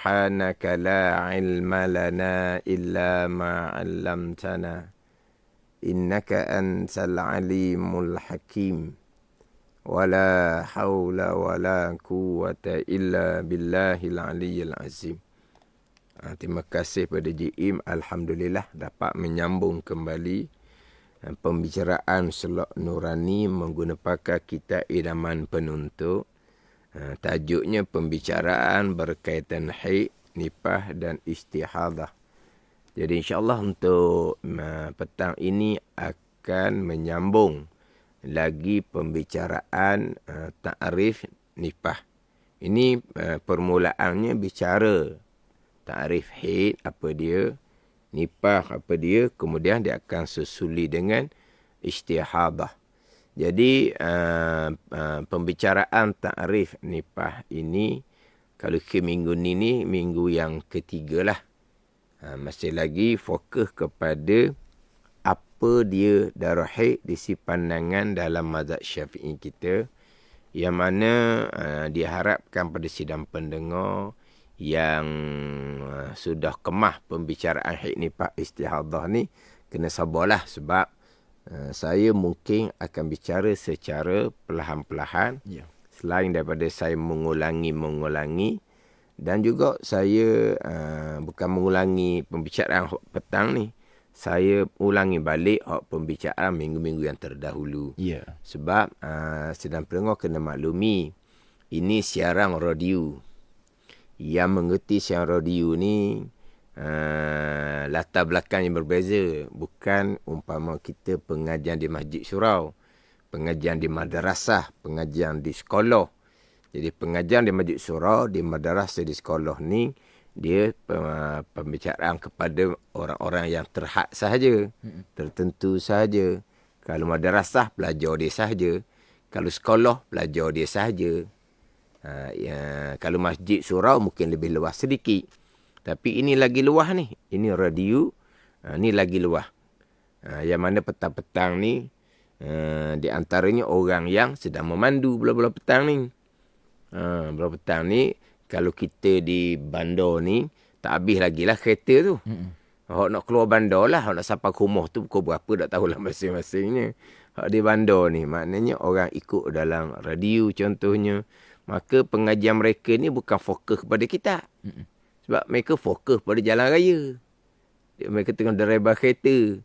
subhanaka la ilma lana illa ma 'allamtana innaka antal alimul hakim wala haula wala quwwata illa billahil aliyyil azim. Terima kasih pada JIM. Alhamdulillah dapat menyambung kembali pembicaraan Selok Nurani menggunakan kitab Idaman Penuntut. Tajuknya pembicaraan berkaitan haid, nifas dan istihadah. Jadi insyaAllah untuk petang ini akan menyambung lagi pembicaraan ta'rif nifas. Ini permulaannya bicara ta'rif haid apa dia, nifas apa dia, kemudian dia akan susuli dengan istihadah. Jadi pembicaraan ta'rif nifas ini kalau ke minggu ni minggu yang ketiga lah. Masih lagi fokus kepada apa dia darah haid di si pandangan dalam mazhab Syafi'i kita, yang mana diharapkan pada sidang pendengar yang sudah kemah pembicaraan haid nifas istihadah ni kena sabarlah, sebab saya mungkin akan bicara secara perlahan-perlahan, selain daripada saya mengulangi dan juga saya bukan mengulangi pembicaraan petang ni, saya ulangi balik pembicaraan minggu-minggu yang terdahulu. Sebab sidang pendengar kena maklumi, ini siaran radio. Yang mengerti siaran radio ni latar belakang yang berbeza. Bukan umpama kita pengajian di masjid surau, pengajian di madrasah, pengajian di sekolah. Jadi pengajian di masjid surau, di madrasah, di sekolah ni dia pembicaraan kepada orang-orang yang terhad sahaja, tertentu sahaja. Kalau madrasah, pelajar dia sahaja. Kalau sekolah, pelajar dia sahaja. Kalau masjid surau mungkin lebih luas sedikit. Tapi ini lagi luas ni. Ini radio, ni lagi luas. Yang mana petang-petang ni, di antaranya orang yang sedang memandu bulan-bulan petang ni. Bulan petang ni, kalau kita di bandar ni, tak habis lagi lah kereta tu. Hak nak keluar bandar lah, hak nak sampai ke rumah tu pukul berapa tak tahulah masing-masingnya. Hak di bandar ni, maknanya orang ikut dalam radio contohnya. Maka pengajian mereka ni bukan fokus kepada kitab. Sebab mereka fokus pada jalan raya. Mereka tengah driver kereta.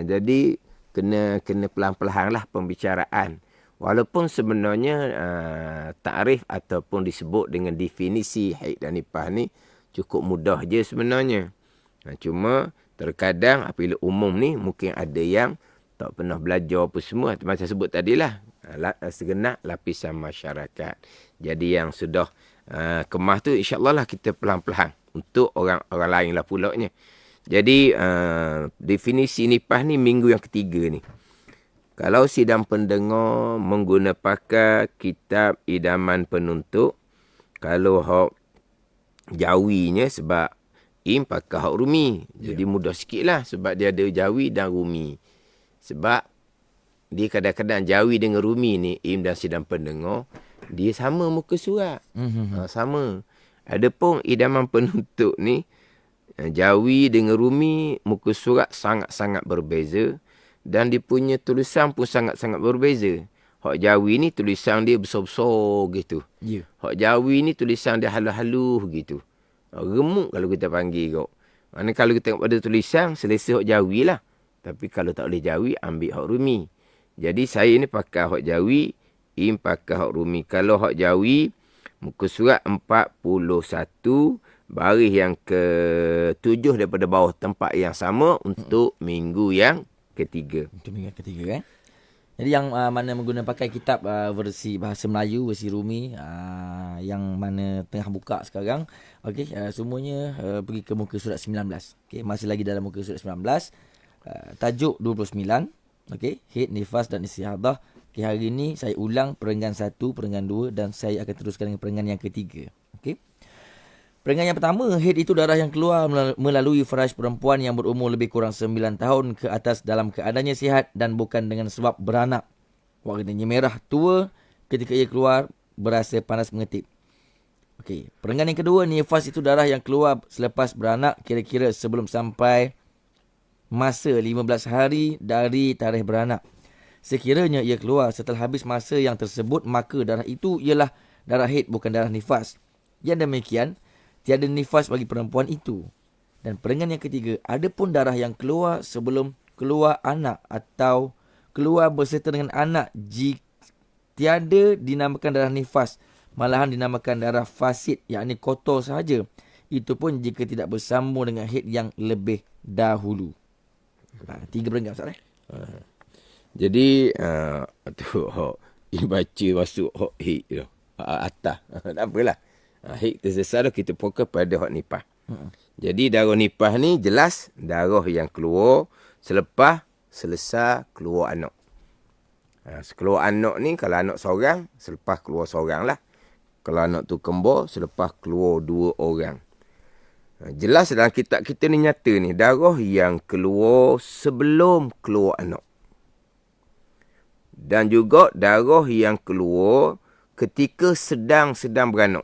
Jadi kena pelan-pelan lah pembicaraan. Walaupun sebenarnya ta'rif ataupun disebut dengan definisi haid dan nifas ni cukup mudah je sebenarnya. Cuma terkadang apabila umum ni mungkin ada yang tak pernah belajar apa semua. Macam saya sebut tadilah, segenap lapisan masyarakat. Jadi yang sudah kemah tu insyaAllah lah kita pelan-pelan untuk orang lain lah pulaknya. Jadi definisi nifas ni minggu yang ketiga ni. Kalau sidang pendengar menggunakan kitab Idaman Penuntut, kalau hak jawinya sebab im pakai hak rumi. Jadi mudah sikit lah sebab dia ada jawi dan rumi. Sebab dia kadang-kadang jawi dengan rumi ni, im dan sidang pendengar, dia sama muka surat. Sama. Adapun Idaman Penuntut ni, jawi dengan rumi, muka surat sangat-sangat berbeza. Dan dia punya tulisan pun sangat-sangat berbeza. Hak jawi ni tulisan dia besar-besar gitu. Hak jawi ni tulisan dia halus-halus gitu. Remuk kalau kita panggil kau. Mana kalau kita tengok pada tulisan, selesa hak jawi lah. Tapi kalau tak boleh jawi, ambil hak rumi. Jadi saya ni pakai hak jawi, im pakai hak rumi. Kalau hak jawi, muka surat 41, baris yang ke-7 daripada bawah tempat yang sama untuk minggu yang ketiga. Untuk minggu yang ketiga Jadi yang mana menggunakan pakai kitab versi bahasa Melayu, versi Rumi, yang mana tengah buka sekarang, okey, semuanya pergi ke muka surat 19. Okey, masih lagi dalam muka surat 19. Tajuk 29. Okey, haid, nifas dan istihadah. Okey, hari ini saya ulang perenggan 1, perenggan 2 dan saya akan teruskan dengan perenggan yang ketiga. Okey. Perenggan yang pertama, haid itu darah yang keluar melalui faraj perempuan yang berumur lebih kurang 9 tahun ke atas dalam keadaannya sihat dan bukan dengan sebab beranak. Warnanya merah tua, ketika ia keluar berasa panas mengetip. Okey, peringatan yang kedua, nifas itu darah yang keluar selepas beranak kira-kira sebelum sampai masa 15 hari dari tarikh beranak. Sekiranya ia keluar setelah habis masa yang tersebut, maka darah itu ialah darah haid, bukan darah nifas. Yang demikian, tiada nifas bagi perempuan itu. Dan peringatan yang ketiga, adapun darah yang keluar sebelum keluar anak atau keluar berserta dengan anak, jika tiada dinamakan darah nifas, malahan dinamakan darah fasid, yakni kotor sahaja. Itu pun jika tidak bersambung dengan haid yang lebih dahulu. 3 peringkat Ustaz. Jadi tu ini baca masuk hak hik tu. Atas. Tak apalah. Hik tersesat tu kita fokus pada hak nipah. Jadi darah nipah ni jelas darah yang keluar selepas selesai keluar anak. Keluar anak ni kalau anak seorang, selepas keluar seorang lah. Kalau anak tu kembar, selepas keluar 2 orang. Jelas dalam kitab kita ni nyata ni, darah yang keluar sebelum keluar anak. Dan juga darah yang keluar ketika sedang beranak.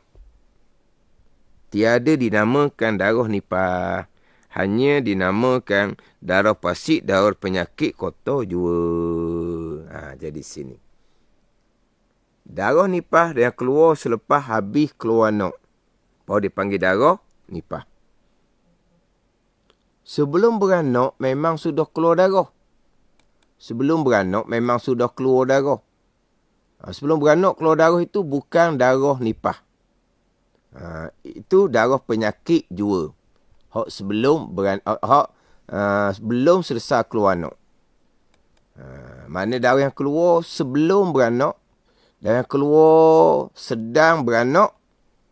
Tiada dinamakan darah nipah. Hanya dinamakan darah pasit, darah penyakit kotor jua. Jadi sini. Darah nipah yang keluar selepas habis keluar anak. Baru dipanggil darah nipah. Sebelum beranak memang sudah keluar darah. Sebelum beranak memang sudah keluar darah. Sebelum beranak keluar darah itu bukan darah nipah. Itu darah penyakit jua. Hak sebelum sebelum selesai keluar anak. Mana darah yang keluar sebelum beranak dan yang keluar sedang beranak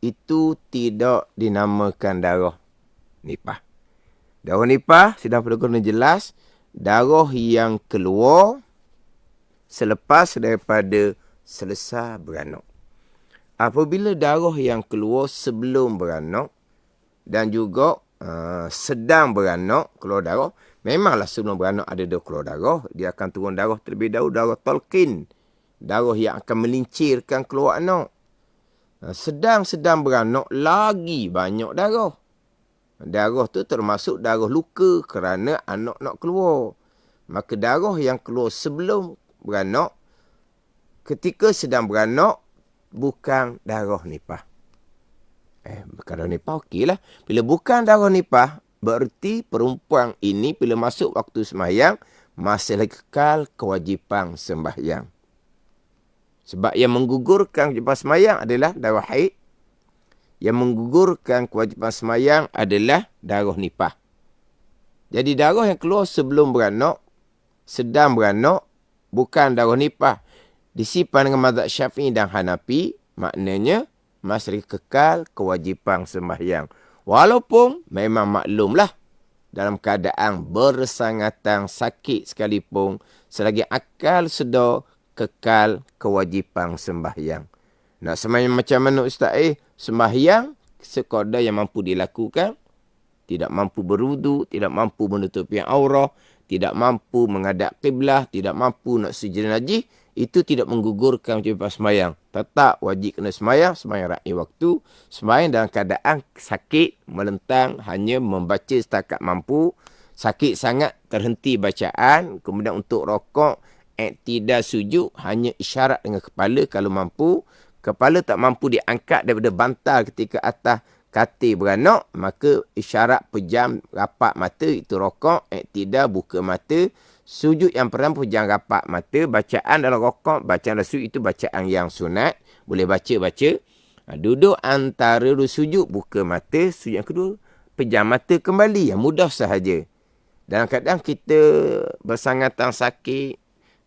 itu tidak dinamakan darah nipah. Darah nipah sudah pada guna jelas, darah yang keluar selepas daripada selesai beranak. Apabila darah yang keluar sebelum beranak dan juga sedang beranak keluar darah, memanglah sebelum beranak ada keluar darah, dia akan turun darah terlebih dahulu, darah talqin, darah yang akan melincirkan keluar anak. Sedang beranak lagi banyak darah. Darah tu termasuk darah luka kerana anak nak keluar. Maka darah yang keluar sebelum beranak, ketika sedang beranak, bukan darah nipah. Darah nipah okeylah. Bila bukan darah nipah, berarti perempuan ini bila masuk waktu sembahyang, masih lagi kekal kewajipan sembahyang. Sebab yang menggugurkan kewajipan sembahyang adalah darah haid. Yang menggugurkan kewajipan sembahyang adalah darah nipah. Jadi darah yang keluar sebelum beranak, sedang beranak, bukan darah nipah. Disipan dengan mazhab Syafi'i dan Hanafi, maknanya masih kekal kewajipan sembahyang. Walaupun memang maklumlah, dalam keadaan bersangatan sakit sekalipun, selagi akal sedar, kekal kewajipan sembahyang. Nak sembahyang macam mana Ustaz? Sembahyang sekadar yang mampu dilakukan, tidak mampu berwudu, tidak mampu menutupi aurat, tidak mampu menghadap kiblah, tidak mampu nak sujud najis, itu tidak menggugurkan kewajipan sembahyang. Tetap wajib kena sembahyang rakyat waktu, sembahyang dalam keadaan sakit, melentang, hanya membaca setakat mampu, sakit sangat, terhenti bacaan, kemudian untuk rokok, iktidal sujud, hanya isyarat dengan kepala kalau mampu. Kepala tak mampu diangkat daripada bantal ketika atas katil beranak, maka isyarat pejam rapat mata, itu rokok, iktidal buka mata, sujud yang pertama pejam rapat mata, bacaan dalam rokok, bacaan dalam sujud itu bacaan yang sunat, boleh baca. Duduk antara dua sujud, buka mata, sujud yang kedua, pejam mata kembali, yang mudah sahaja. Dalam keadaan kita bersangatan sakit,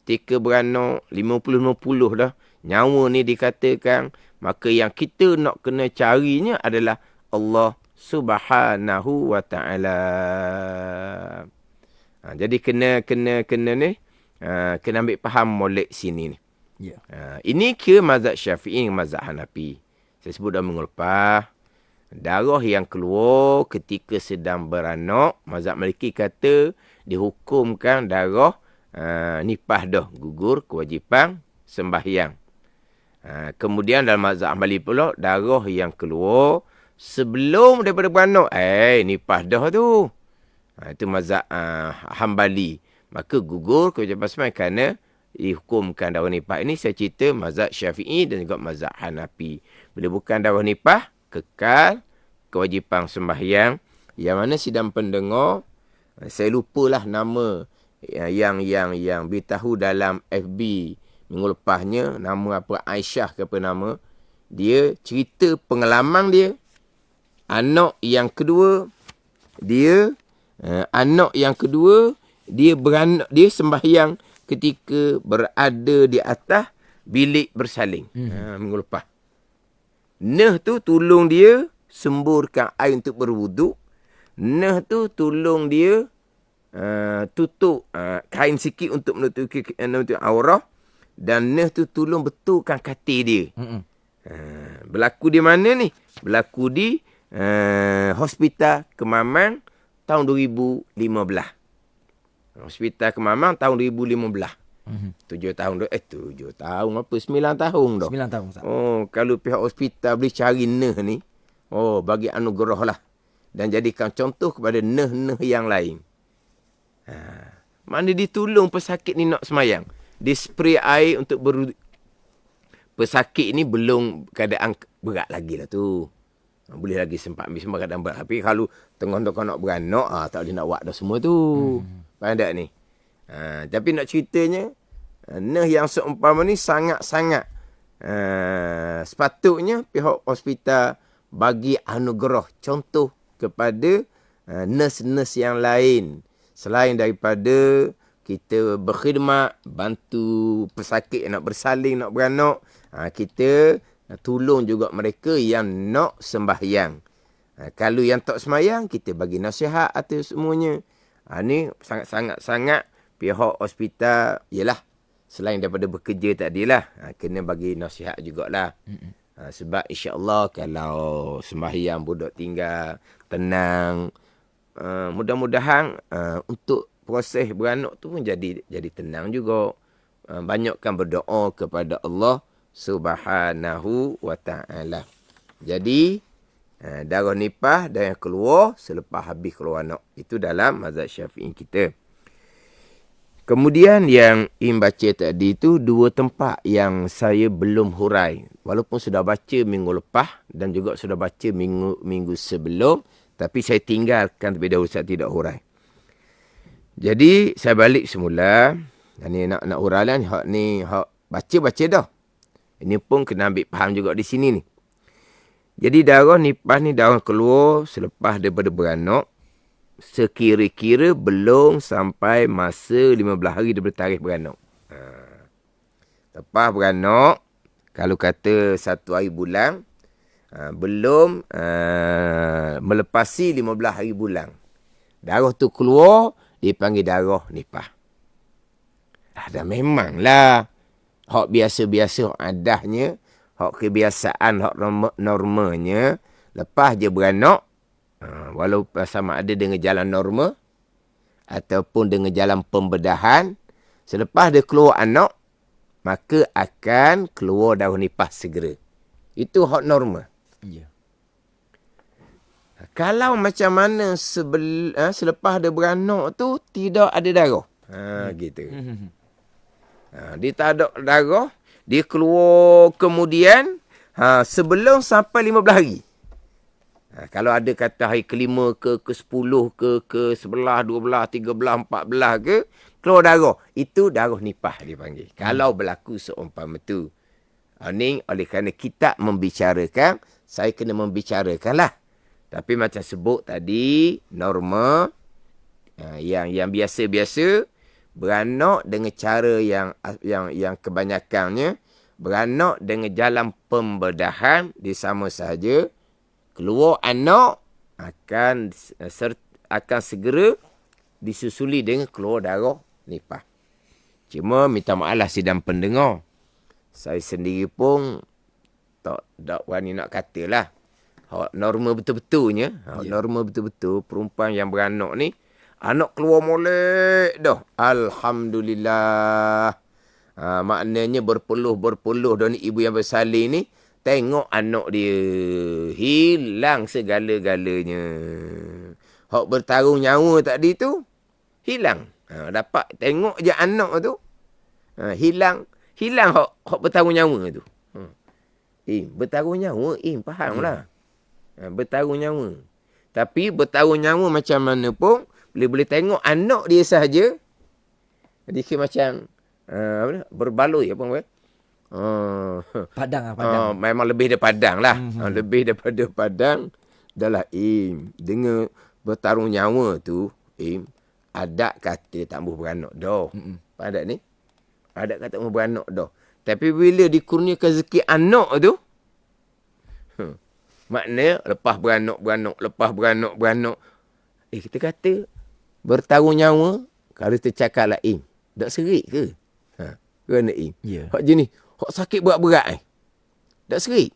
ketika beranak 50-50 dah, nyawa ni dikatakan, maka yang kita nak kena carinya adalah Allah Subhanahu wa ta'ala. Jadi kena ni, kena ambil faham molek sini ni. Yeah. Ini ke mazhab Syafi'i dengan mazhab Hanafi. Saya sebut dah minggu lepas, darah yang keluar ketika sedang beranak, mazhab Maliki kata dihukumkan darah nipah dah, gugur kewajipan sembahyang. Kemudian dalam mazhab Hambali pula, darah yang keluar sebelum daripada beranak. Nipah dah tu. Itu mazhab Hambali. Maka gugur kewajipan sembahyang kerana dihukumkan darah nipah. Ini saya cerita mazhab Syafi'i dan juga mazhab Hanafi. Bila bukan darah nipah, kekal kewajipan sembahyang. Yang mana sidang pendengar, saya lupalah nama yang beritahu dalam FB minggu lepasnya, nama apa, Aisyah ke apa nama. Dia cerita pengalaman dia. Anak yang kedua, dia beranak, dia sembahyang ketika berada di atas bilik bersalin. Minggu lepas. Nah tu tolong dia semburkan air untuk berwuduk. Nah tu tolong dia tutup kain sikit untuk menutupi aurah. Dan nah tu tolong betulkan katil dia. Berlaku di mana ni? Berlaku di Hospital Kemamang tahun 2015. Hospital Kemamang tahun 2015. 7 tahun apa? 9 tahun dah. 9 tahun. Kalau pihak hospital boleh cari nah ni, bagi anugerah lah. Dan jadikan contoh kepada nah-nah yang lain. Mana ditolong pesakit ni nak semayang. Dia spray air untuk pesakit ni belum keadaan berat lagi lah tu. Boleh lagi sempat ambil semua keadaan berat. Tapi kalau tengah-tengah nak beranak, tak boleh nak buat dah semua tu. Faham tak ni? Tapi nak ceritanya, nah yang seumpama ni sangat-sangat sepatutnya pihak hospital bagi anugerah contoh kepada nurse-nurse yang lain. Selain daripada kita berkhidmat, bantu pesakit yang nak bersalin, nak beranak, kita tolong juga mereka yang nak sembahyang. Kalau yang tak sembahyang, kita bagi nasihat atas semuanya. Ni sangat-sangat pihak hospital, yelah, selain daripada bekerja tadilah, kena bagi nasihat jugalah. Sebab insya-Allah kalau sembahyang budak tinggal, tenang, mudah-mudahan untuk proses beranak tu pun jadi tenang juga. Banyakkan berdoa kepada Allah Subhanahu wa ta'ala. Jadi darah nipah dan yang keluar selepas habis keluar anak. Itu dalam mazhab Syafi'i kita. Kemudian yang Im baca tadi tu 2 tempat yang saya belum hurai. Walaupun sudah baca minggu lepas dan juga sudah baca minggu sebelum, tapi saya tinggalkan terlebih dahulu, saya tidak hurai. Jadi saya balik semula. Dan ni nak hurai lah ni. Hak baca dah. Ini pun kena ambil faham juga di sini ni. Jadi darah nipah ni darah keluar selepas daripada beranak. Sekira-kira belum sampai masa 15 hari daripada tarikh beranak. Lepas beranak, kalau kata 1 hari bulan, belum melepasi 15 hari bulan. Darah tu keluar, dipanggil darah nipah. Dah memanglah. Hak biasa-biasa, hak adahnya, hak kebiasaan, hak normalnya, lepas je beranak, walaupun sama ada dengan jalan normal, ataupun dengan jalan pembedahan, selepas dia keluar anak, maka akan keluar darah nipah segera. Itu hak normal. Ya. Kalau macam mana selepas dia beranak tu, tidak ada darah. Gitu. Dia tak ada darah, dia keluar kemudian sebelum sampai 15 hari. Kalau ada kata hari kelima ke 10 ke 11, 12, 13, 14 ke, keluar darah. Itu darah nipah dipanggil. Kalau berlaku seumpama tu. Ini oleh kerana kita membicarakan, saya kena membicarakan lah. Tapi macam sebut tadi, norma yang biasa-biasa, beranak dengan cara yang kebanyakannya, beranak dengan jalan pembedahan, dia sama sahaja. Keluar anak akan segera disusuli dengan keluar darah nipah. Cuma minta maaf lah sidang pendengar. Saya sendiri pun tak berani nak katalah. Normal betul-betulnya. Normal betul-betul perempuan yang beranak ni, anak keluar molek dah. Alhamdulillah. Maknanya berpeluh-berpeluh dan ibu yang bersalin ni, tengok anak dia hilang segala-galanya. Hak bertarung nyawa tadi tu, hilang. Dapat tengok je anak tu, hilang hak bertarung nyawa tu. Bertarung nyawa, faham lah. Bertarung nyawa. Tapi bertarung nyawa macam mana pun, boleh tengok anak dia sahaja, dia macam berbaloi apa orang? Padang. Memang lebih daripada padang lah. Lebih daripada padang. Dah lah, dengar bertarung nyawa tu, adat kata tak boleh beranak dah. Adat ni, adat kata tak boleh beranak dah. Tapi bila dikurniakan rezeki anak tu, maknanya lepas beranak. Kita kata bertarung nyawa, kalau kita cakap lah, tak serik ke? Kerana Ya. hak jenis, hak sakit berat-berat tak serik.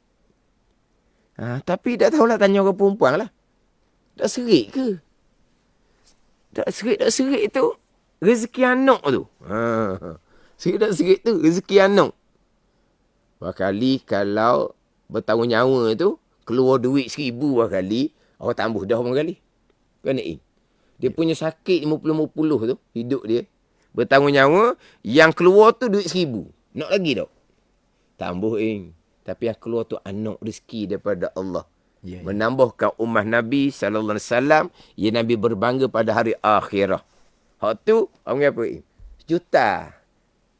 Tapi tak tahulah, tanya orang perempuan lah. Tak serik ke? Tak serik tu rezeki anak tu. Serik tu rezeki anak. Berkali kalau bertarung nyawa tu, keluar duit 1,000 berkali, orang tambah dah berkali. Kerana dia punya sakit 50-50 tu, hidup dia. Bertarung nyawa, yang keluar tu duit 1,000. Nak lagi tak? Tambah Tapi yang keluar tu anak rezeki daripada Allah. Ya. Menambahkan ummah Nabi SAW, ya Nabi berbangga pada hari akhirah. Hak tu, orang apa? Sejuta.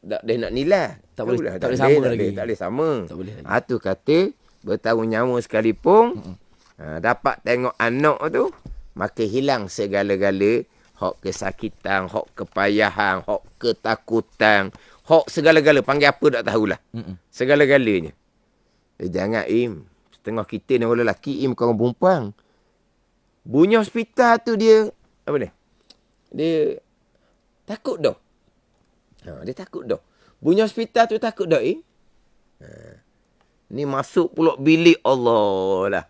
Tak boleh nak nilai. Tak boleh sama lagi. Tak boleh sama. Tak boleh lagi. Tu kata, bertarung nyawa sekalipun, dapat tengok anak tu, maka hilang segala-gala, hak kesakitan, hak kepayahan, hak ketakutan, hak segala-gala, panggil apa tak tahulah. Segala-galanya. Jangan setengah kita ni orang lelaki, bukan orang perempuan. Bunyi hospital tu dia, apa ni? Dia takut dah. Dia takut dah. Bunyi hospital tu takut dah, Ni masuk pula bilik Allah lah.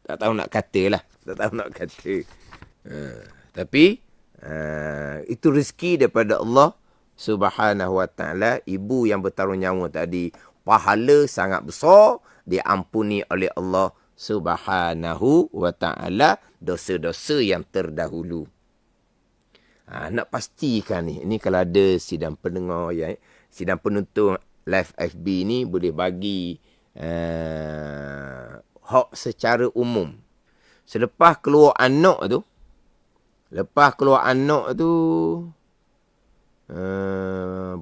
Tak tahu nak kata lah. Tapi, itu rezeki daripada Allah Subhanahu wa ta'ala. Ibu yang bertarung nyawa tadi, pahala sangat besar, diampuni oleh Allah Subhanahu wa ta'ala dosa-dosa yang terdahulu. Nak pastikan ni kalau ada sidang pendengar, sidang penonton live FB ni, boleh bagi hak secara umum. Selepas keluar anak tu,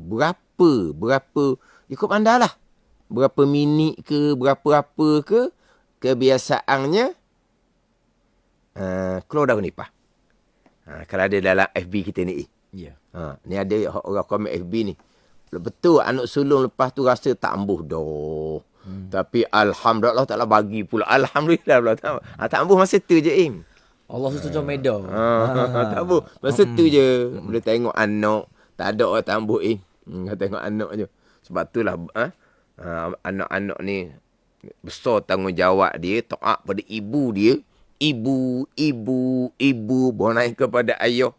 berapa ikut anda lah, berapa minit ke, berapa apa ke, kebiasaannya keluar dah nipah. Kalau ada dalam FB kita ni. Ya. Ni ada orang komen FB ni. Betul anak sulung lepas tu rasa tak ambuh dah. Tapi alhamdulillah taklah bagi pula. Alhamdulillah pula. Tak ambuh masa tu je Allah susun medan. Tak ambuh masa tu je. Boleh tengok anak. Tak ada orang tak ambuh tengok anak je. Sebab tu lah anak-anak ni besar tanggungjawab dia, taat pada ibu dia. Ibu bawa naik kepada ayah.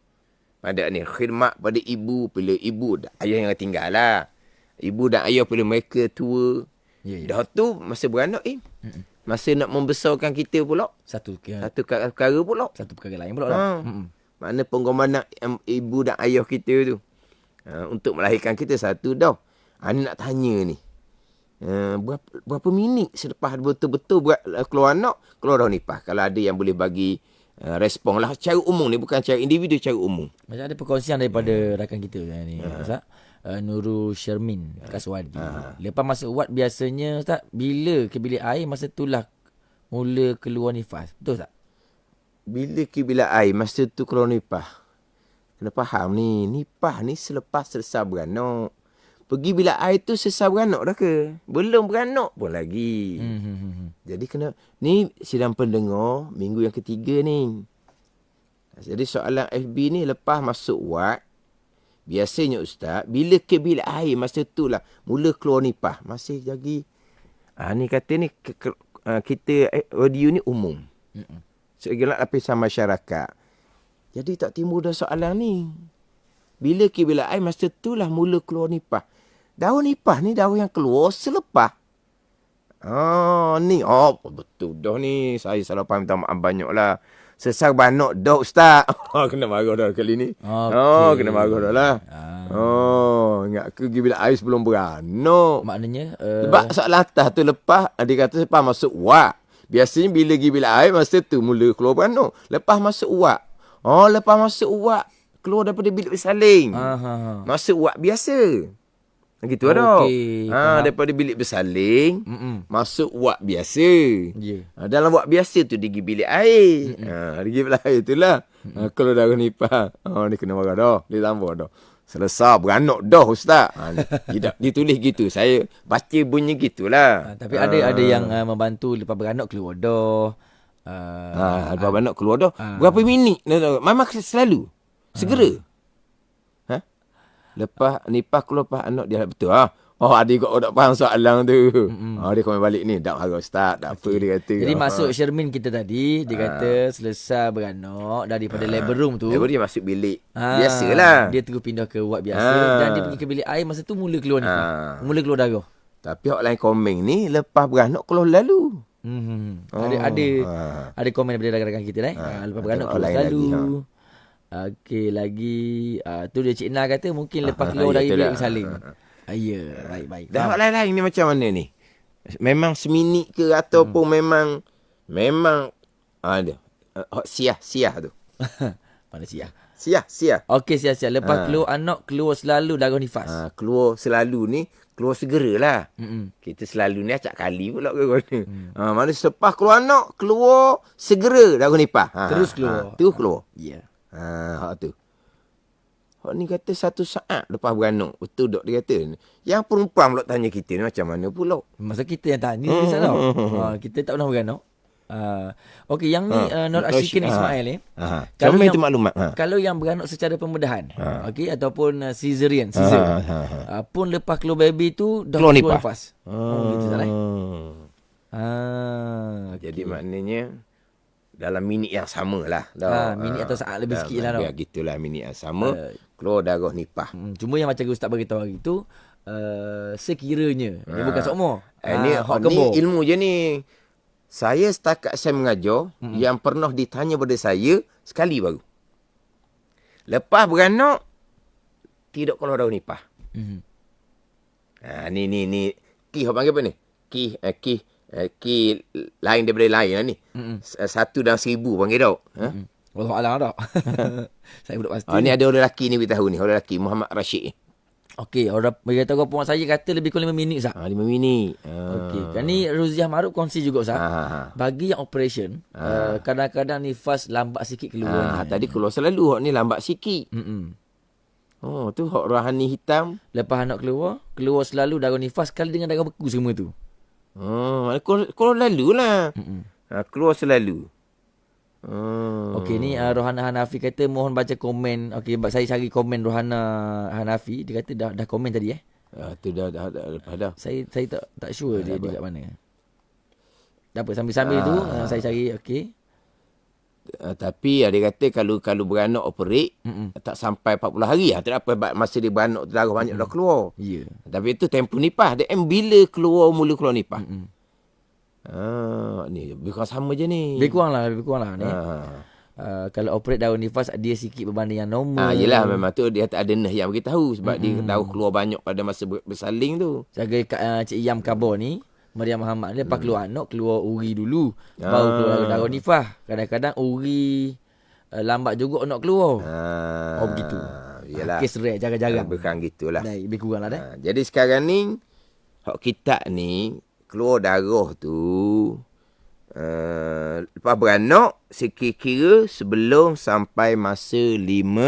Pada ni khidmat pada ibu, bila ibu ayah yang tinggal lah. Ibu dan ayah bila mereka tua. Dah tu masa beranak masa nak membesarkan kita pula. Satu perkara pula. Satu perkara lain pula lah. Mana pengorbanan ibu dan ayah kita tu. Untuk melahirkan kita satu dah. Ni nak tanya ni. Berapa minit selepas betul-betul keluar anak, keluar dah nipah. Kalau ada yang boleh bagi respon lah secara umum ni, bukan secara individu, secara umum. Macam ada perkongsian daripada rakan kita ni, Ustaz. Nurul Shermin Kaswadi. Lepas masa uat biasanya, Ustaz, bila ke bilik air, masa itulah mula keluar nifas. Betul, Ustaz? Bila ke bilik air, masa tu keluar nipah. Kena faham ni, nipah ni selepas selesai beranak. Pergi bilik air tu selesai beranak dah ke? Belum beranak pun lagi. Jadi kena, ni sidang pendengar minggu yang ketiga ni. Jadi soalan FB ni, lepas masuk wad, biasanya Ustaz, bila ke bilik air, masa tu lah mula keluar nipah. Masih lagi. Ni kata ni, kita audio ni umum. Segala lapisan masyarakat. Jadi tak timbul dah soalan ni. Bila ke bilik air, masa tu lah mula keluar nipah. Daun nipah ni daun yang keluar selepas. Ni. Betul dah ni. Saya salah faham, minta maaf banyak lah. Sesar beranak dah Ustaz. Kena marah dah kali ni. Okey. Kena marah dah lah. Ingat ke pergi bilik air sebelum beranak. Maknanya Sebab soalan atas tu lepas, dia kata lepas masuk wak. Biasanya bila pergi bilik air, masa tu mula keluar beranak. Lepas masuk wak. Lepas masuk wak, keluar daripada bilik bersalin. Masuk wak biasa. Gitu dah. Okey, Daripada bilik bersalin, masuk wak biasa. Ya. Dalam wak biasa tu dia pergi bilik air. Dia pergi bilik air tu lah. Kalau darah nipah. Ni kena marah dah. Dia tambah dah. Selesai beranak dah Ustaz. Tidak ditulis gitu. Saya baca bunyi gitulah. Tapi ada yang membantu lepas beranak keluar dah. Lepas beranak keluar dah. Berapa minit? Memang selalu. Segera. Lepas nipah keluar lepas anak dia betul adik kau tak faham soalan tu. Dia komen balik ni. Tak marah Ustaz. Tak apa dia kata. Jadi masuk Shermin kita tadi, dia kata selesai beranak daripada labor room tu. Labor dia masuk bilik. Biasalah. Dia terus pindah ke ward biasa dan dia pergi ke bilik air, masa tu mula keluar nifas. Mula keluar darah. Tapi orang lain komen ni lepas beranak keluar lalu. Ada komen daripada rakan-rakan kita lepas beranak keluar lalu. Okey, lagi tu dia Cik Na kata mungkin lepas keluar dari bilik bersalin. Ya, baik. Dah lain-lain ni macam mana ni? Memang seminit ke ataupun memang ada siah tu. Mana siah? Siah. Okey, siah. Lepas keluar anak, keluar selalu darah nifas. Keluar selalu ni, keluar segeralah. Kita selalu ni acak kali pula ke mana. Mana selepas keluar anak, keluar segera darah nipah. Terus keluar. Terus keluar. Ya. Hak tu. Hak ni kata 1 saat lepas beranak. Betul dok dia kata. Yang perempuan pula tanya kita ni macam mana pula? Masa kita yang tanya ni salah. Kita tak pernah beranak. Okey, yang ni Nur Ashikin Ismail ni. Kalau itu maklumat. Kalau yang beranak secara pembedahan, okey, ataupun scissor pun lepas keluar baby tu dah keluar nafas. Gitu salah. Jadi maknanya dalam minit yang sama lah. Minit atau saat lebih sikit lah. Gitulah minit yang sama. Keluar darah nipah. Cuma yang macam Ustaz beritahu hari tu, sekiranya, dia bukan sokmo. Ni ilmu je ni. Saya setakat saya mengajar, yang pernah ditanya pada saya, sekali baru. Lepas beranak, tidak keluar darah nipah. Ni. Kih, apa panggil apa ni? Kih lain daripada lain lah ni. 1 dalam 1000 panggil tau. Wallahualam tak. Saya belum pasti. Ni ada orang lelaki ni beritahu ni. Orang lelaki Muhammad Rashid ni. Okey, orang beritahu kawan saya kata lebih kurang 5 minit Ustaz. 5 minit. Okey, kan ni Ruziah Maruf kongsi juga Ustaz. Bagi yang operation, kadang-kadang nifas lambat sikit keluar. Tadi keluar selalu, hak ni lambat sikit. Tu hak rohani hitam. Lepas anak keluar selalu darah nifas kali dengan darah beku semua tu. Keluar lalu lah. Keluar selalu. Okey, ni Rohana Hanafi kata mohon baca komen. Okey, saya cari komen Rohana Hanafi. Dia kata dah komen tadi Tu dah lepas dah. Saya tak sure dia kat mana. Tak apa, sambil-sambil tu saya cari. Okey. Tapi dia kata kalau beranak operate tak sampai 40 hari tak apa, masa dia beranak tu darah banyak dah keluar. Ya. Tapi itu tempoh nipah. Dia bila mula keluar nipah. Ni lebih kurang sama je ni. Lebih kurang lah ni. Kalau operate daun nifas dia sikit berbanding yang normal. Yelah, memang tu dia ada nurse yang beritahu sebab dia tahu keluar banyak pada masa bersalin tu. Jaga Cik Iyam Kabar ni, Maryam Muhammad ni lepas keluar anak, keluar uri dulu. Baru keluar darah nifah. Kadang-kadang uri lambat juga nak keluar. Begitu. Yalah. Kes rare jarang-jarang. Bukan gitulah. Lebih kurang lah jadi sekarang ni hak kita ni keluar darah tu lepas beranak sekira-kira sebelum sampai masa 15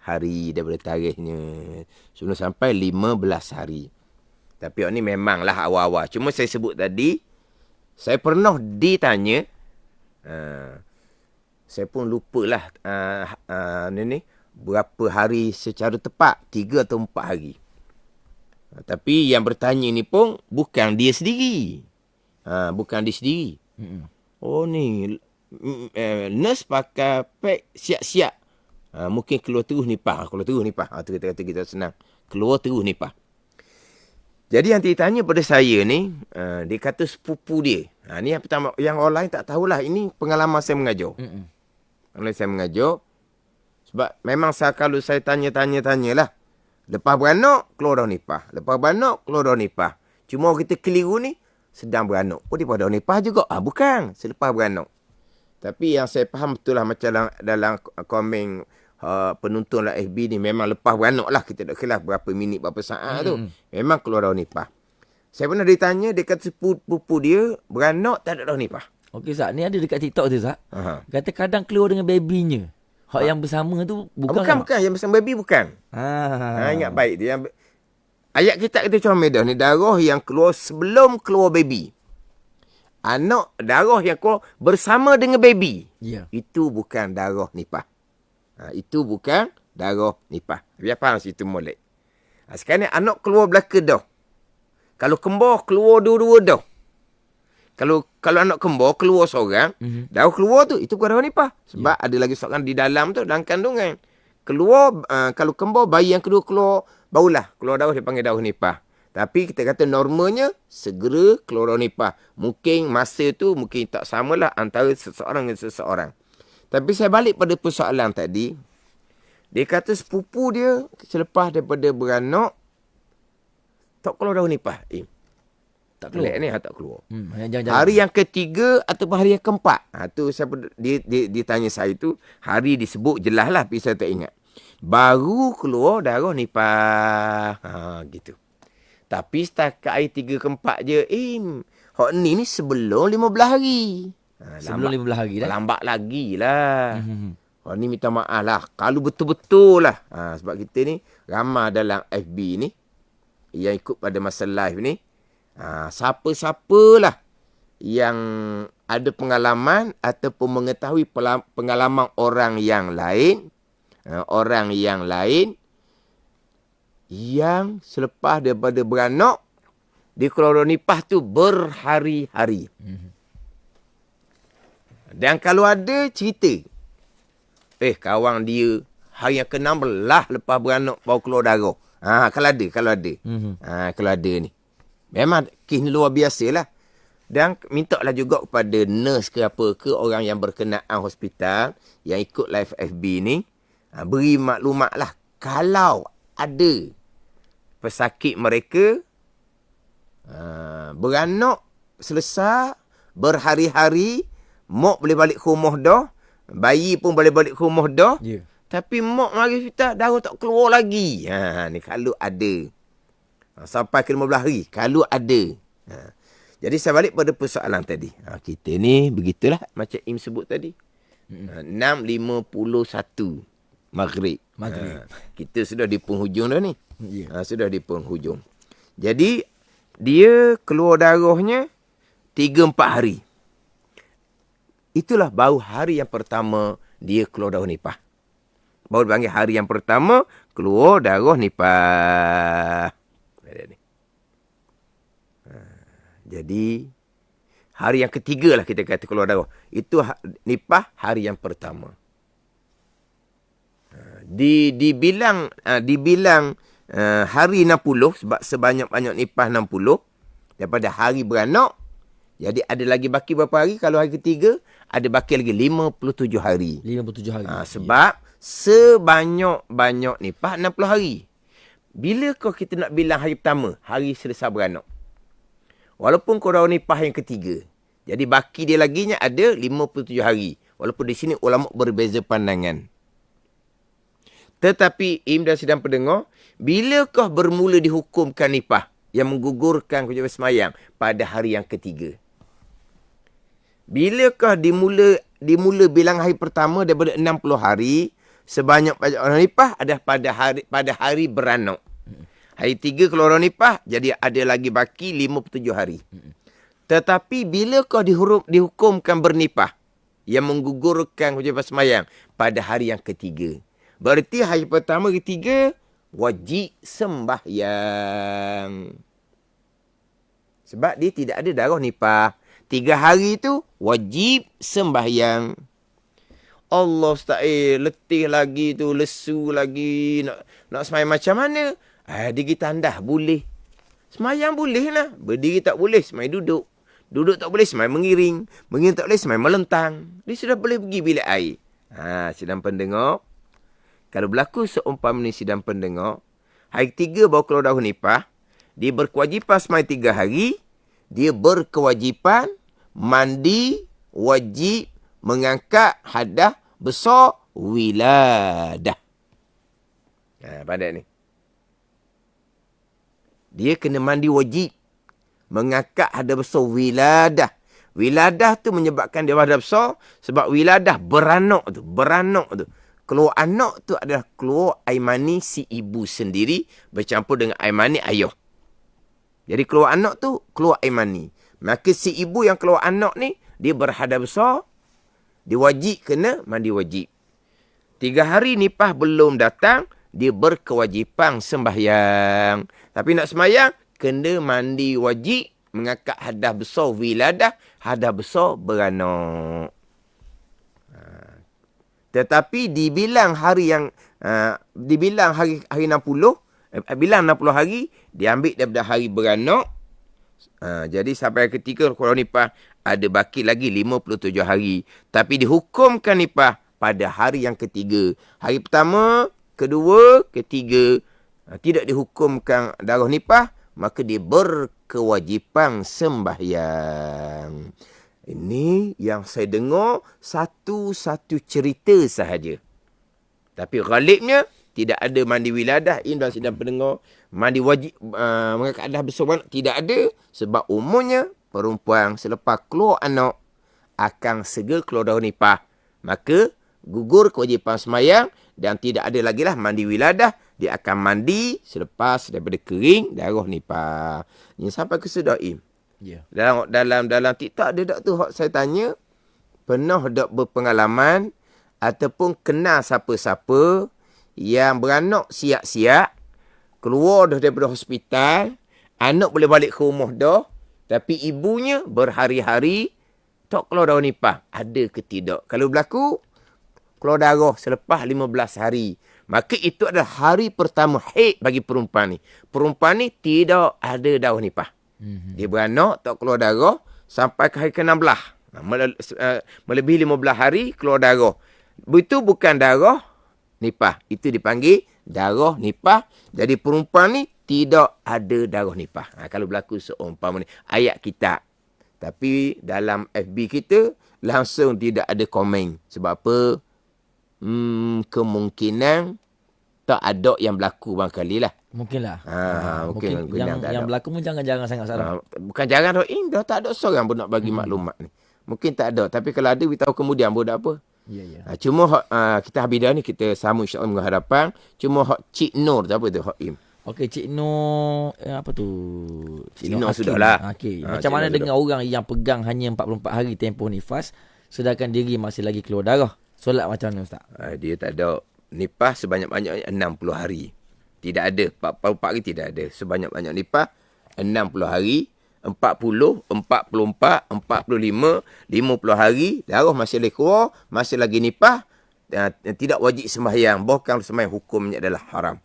hari daripada tarikhnya. Sebelum sampai 15 hari. Tapi ni memanglah awal-awal. Cuma saya sebut tadi, saya pernah ditanya, saya pun lupalah ni berapa hari secara tepat, 3 atau 4 hari. Tapi yang bertanya ni pun bukan dia sendiri. Bukan dia sendiri. Ni nurse pakai pek siap-siap. Mungkin keluar terus nipah. Tu kita kata kita senang. keluar terus nipah. Jadi yang ditanya pada saya ni, dia kata sepupu dia. Ni yang pertama, yang orang lain tak tahulah. Ini pengalaman saya mengajar. Kalau saya mengajar, sebab memang kalau saya tanyalah. Lepas beranak, keluar dah nipah. Lepas beranak, keluar dah nipah. Cuma kita keliru ni, sedang beranak. Oh, dia pada nipah juga. Bukan. Selepas beranak. Tapi yang saya faham betul lah macam dalam komen penonton lah FB ni memang lepas beranak lah. Kita tak khilaf berapa minit, berapa saat tu. Memang keluar dah nipah. Saya pernah ditanya, dia kata sepupu dia beranak tak ada dah nipah. Okey, Zat. Ni ada dekat TikTok tu, Zat. Kata kadang keluar dengan babynya. Hak yang bersama tu bukan. Bukan. Yang bersama baby bukan. Ingat baik dia. Ayat kitab kita comel dah ni. Darah yang keluar sebelum keluar baby. Anak darah yang keluar bersama dengan baby. Ya. Itu bukan darah nipah. Itu bukan darah nipah. Biar faham situ molek. Sekarang ni anak keluar belaka dah. Kalau kembar keluar dua-dua dah. Kalau anak kembar keluar seorang, darah keluar tu, itu bukan darah nipah. Sebab ada lagi seorang di dalam tu, dalam kandungan. Keluar, kalau kembar, bayi yang kedua keluar, barulah keluar darah, dia panggil darah nipah. Tapi kita kata normalnya, segera keluar darah nipah. Mungkin masa tu, mungkin tak samalah antara seseorang dengan seseorang. Tapi saya balik pada persoalan tadi, dia kata sepupu dia, selepas daripada beranak, tak keluar darah nipah. Tak keluar ni, tak keluar. Hari yang ketiga ataupun hari yang keempat. Tu dia tanya saya tu, hari disebut jelas lah, tapi saya tak ingat. Baru keluar darah nipah. Gitu. Tapi setakat hari 3 ke 4 je, hak ni sebelum 15 hari. Sebelum 15 hari dah. Lambat lagi lah. Hak ni minta maaf lah. Kalau betul-betul lah. Sebab kita ni, ramai dalam FB ni, yang ikut pada masa live ni, siapa-siapalah yang ada pengalaman ataupun mengetahui pengalaman orang yang lain, yang selepas daripada beranak, dia keluar nipah tu berhari-hari. Dan kalau ada cerita, kawan dia hari yang ke-16 lepas beranak baru keluar darah. Kalau ada. Kalau ada ni. Memang kes ni luar biasa lah. Dan minta lah juga kepada nurse ke apa ke, orang yang berkenaan hospital, yang ikut live FB ni, beri maklumat lah. Kalau ada pesakit mereka, beranak, selesai, berhari-hari, mak boleh balik ke rumah dah, bayi pun boleh balik ke rumah dah, tapi mak mari hospital, darah tak keluar lagi. Ni kalau ada. Sampai ke 15 hari. Kalau ada. Jadi saya balik pada persoalan tadi. Kita ni begitulah macam Im sebut tadi. 6.51 Maghrib. Kita sudah di penghujung dah ni. Sudah di penghujung. Jadi dia keluar darahnya 3-4 hari. Itulah baru hari yang pertama dia keluar darah nipah. Baru dipanggil hari yang pertama keluar darah nipah. Jadi hari yang ketiga lah kita kata keluar darah. Itu nipah hari yang pertama. Dibilang hari 60 sebab sebanyak-banyak nipah 60 daripada hari beranak. Jadi ada lagi baki berapa hari? Kalau hari ketiga ada baki lagi 57 hari. 57 hari. Sebab sebanyak-banyak nipah 60 hari. Bila kau kita nak bilang hari pertama, hari selesai beranak. Walaupun kau dah nipah yang ketiga. Jadi baki dia laginya ada 57 hari. Walaupun di sini ulama berbeza pandangan. Tetapi Im dan sidang pendengar, bilakah bermula dihukumkan nipah yang menggugurkan kewajipan semayang pada hari yang ketiga? Bilakah dimula bilang hari pertama daripada 60 hari, sebanyak-banyak orang nipah adalah pada hari beranak. Hari 3 keluar nipah, jadi ada lagi baki 57 hari. Tetapi bilakah dihukumkan bernipah yang menggugurkan kewajipan semayang pada hari yang ketiga? Berarti hari pertama, ketiga, wajib sembahyang. Sebab dia tidak ada darah nipah. 3 hari tu wajib sembahyang. Allah letih lagi tu, lesu lagi, nak sembahyang macam mana? Dia kita tandah boleh. Semayang boleh lah. Berdiri tak boleh, semayang duduk. Duduk tak boleh, semayang mengiring. Mengiring tak boleh, semayang melentang. Dia sudah boleh pergi bilik air. Sidang pendengar. Kalau berlaku seumpama ni sidang pendengar, hari 3 baru keluar dahulu nipah, dia berkewajipan semayang 3 hari, dia berkewajipan mandi, wajib mengangkat hadas besar wiladah. Pandai ni. Dia kena mandi wajib. Mengangkat hadas besar wiladah. Wiladah tu menyebabkan dia hadas besar sebab wiladah beranak tu. Keluar anak tu adalah keluar air mani si ibu sendiri bercampur dengan air mani ayah. Jadi keluar anak tu keluar air mani. Maka si ibu yang keluar anak ni dia berhadas besar. Dia wajib kena mandi wajib. 3 hari nipah belum datang, dia berkewajipan sembahyang. Tapi nak sembahyang, kena mandi wajib, mengangkat hadas besar wiladah, hadas besar beranak. Tetapi dibilang hari yang dibilang hari 60, bilang 60 hari, diambil daripada hari beranak. Jadi sampai ketika kalau nipah ada baki lagi 57 hari. Tapi dihukumkan nipah pada hari yang ketiga. Hari pertama, kedua, ketiga. Tidak dihukumkan darah nipah, maka dia berkewajipan sembahyang. Ini yang saya dengar satu-satu cerita sahaja. Tapi ghalibnya tidak ada mandi wiladah. Ini dalam sidang pendengar. Mandi wajib mengangkat hadas besar tidak ada. Sebab umumnya perempuan selepas keluar anak akan segera keluar darah nipah. Maka gugur kewajipan semayang dan tidak ada lagi lah mandi wiladah. Dia akan mandi selepas daripada kering darah nipah. Ini sampai ke Sudaim. Yeah. Dalam TikTok ada tak tu saya tanya, pernah tak berpengalaman ataupun kenal siapa-siapa yang beranak siap-siap, keluar dah daripada hospital, anak boleh balik ke rumah dah, tapi ibunya berhari-hari tak keluar darah nipah. Ada ke tidak? Kalau berlaku keluar darah selepas 15 hari, maka itu adalah hari pertama haid bagi perempuan ni. Perempuan ni tidak ada darah nipah. Dia beranak, tak keluar darah sampai ke hari ke-16. Melebihi 15 hari, keluar darah. Itu bukan darah nipah. Itu dipanggil darah nipah. Jadi perempuan ni tidak ada darah nipah. Kalau berlaku seumpama ni. Ayat kitab. Tapi dalam FB kita, langsung tidak ada komen. Sebab apa? Kemungkinan tak ada yang berlaku barangkali lah. Mungkinlah. Mungkin yang berlaku pun jangan-jangan sangat salah. Bukan jarang dah tak ada seorang pun nak bagi maklumat ni. Mungkin tak ada. Tapi kalau ada, beritahu kemudian pun tak apa. Ya. Cuma kita habidah ni, kita sama insyaAllah menghadapan. Cuma Cik Nur, apa tu Hak Im? Okey, Cik Nur, apa tu? Cik Nur sudahlah. Okey. Macam mana dengan orang yang pegang hanya 44 hari tempoh nifas, sedangkan diri masih lagi keluar darah? Solat macam mana Ustaz? Dia tak ada nipah sebanyak-banyaknya 60 hari. Tidak ada. 44 hari tidak ada. Sebanyak-banyak nipah 60 hari. 40, 44, 45, 50 hari. Darah masih lagi keluar. Masih lagi nipah. Tidak wajib sembahyang. Bahkan sembahyang hukumnya adalah haram.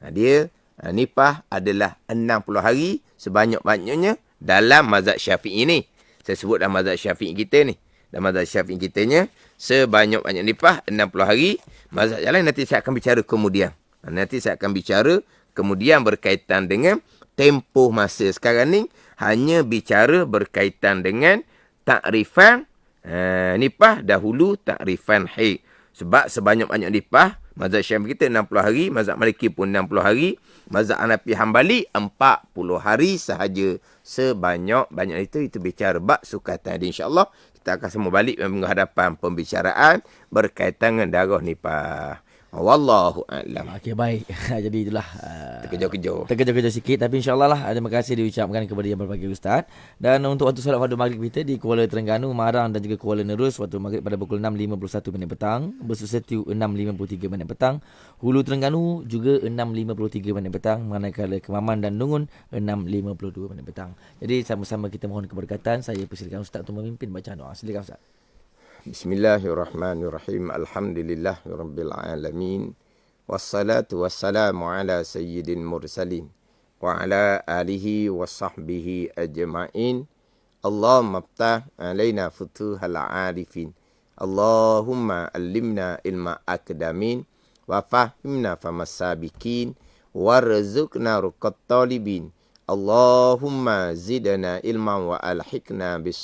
Dia nipah adalah 60 hari. Sebanyak-banyaknya dalam mazhab Syafi'i ni. Saya sebut dalam mazhab Syafi'i kita ni. Dalam mazhab Syafi'i kitanya, sebanyak-banyak nipah 60 hari. Mazhab yang lain nanti saya akan bicara kemudian. Nanti saya akan bicara kemudian berkaitan dengan tempoh masa. Sekarang ni hanya bicara berkaitan dengan takrifan nipah dahulu takrifan haid. Sebab sebanyak-banyak nipah, mazhab Syafi'i kita 60 hari, mazhab Maliki pun 60 hari, mazhab Hanafi Hambali 40 hari sahaja. Sebanyak-banyak itu bicara bab sukatan. InsyaAllah kita akan semua balik menghadapan pembicaraan berkaitan dengan darah nipah. Wallahu a'lam. Okey, baik. Jadi itulah terkejar-kejar sikit, tapi insyaAllah lah terima kasih diucapkan kepada yang berbagai ustaz. Dan untuk waktu solat fardu maghrib kita di Kuala Terengganu, Marang dan juga Kuala Nerus, waktu maghrib pada pukul 6.51 minit petang, Bersusetiu 6.53 minit petang, Hulu Terengganu juga 6.53 minit petang, manakala Kemaman dan Nungun 6.52 minit petang. Jadi sama-sama kita mohon keberkatan. Saya persilakan ustaz untuk memimpin bacaan doa. Silakan ustaz. Bismillahirrahmanirrahim. Alhamdulillahirabbil alamin. wassalatu wassalamu ala sayyidil mursalin wa ala alihi wa sahbihi ajma'in. Allahumma aftah alaina futuhal arifin. Allahumma allimna ilma akdamin wa fahimna famasabikin warzuqna ruqat talibin. Allahumma zidna ilman wa alhiqna bis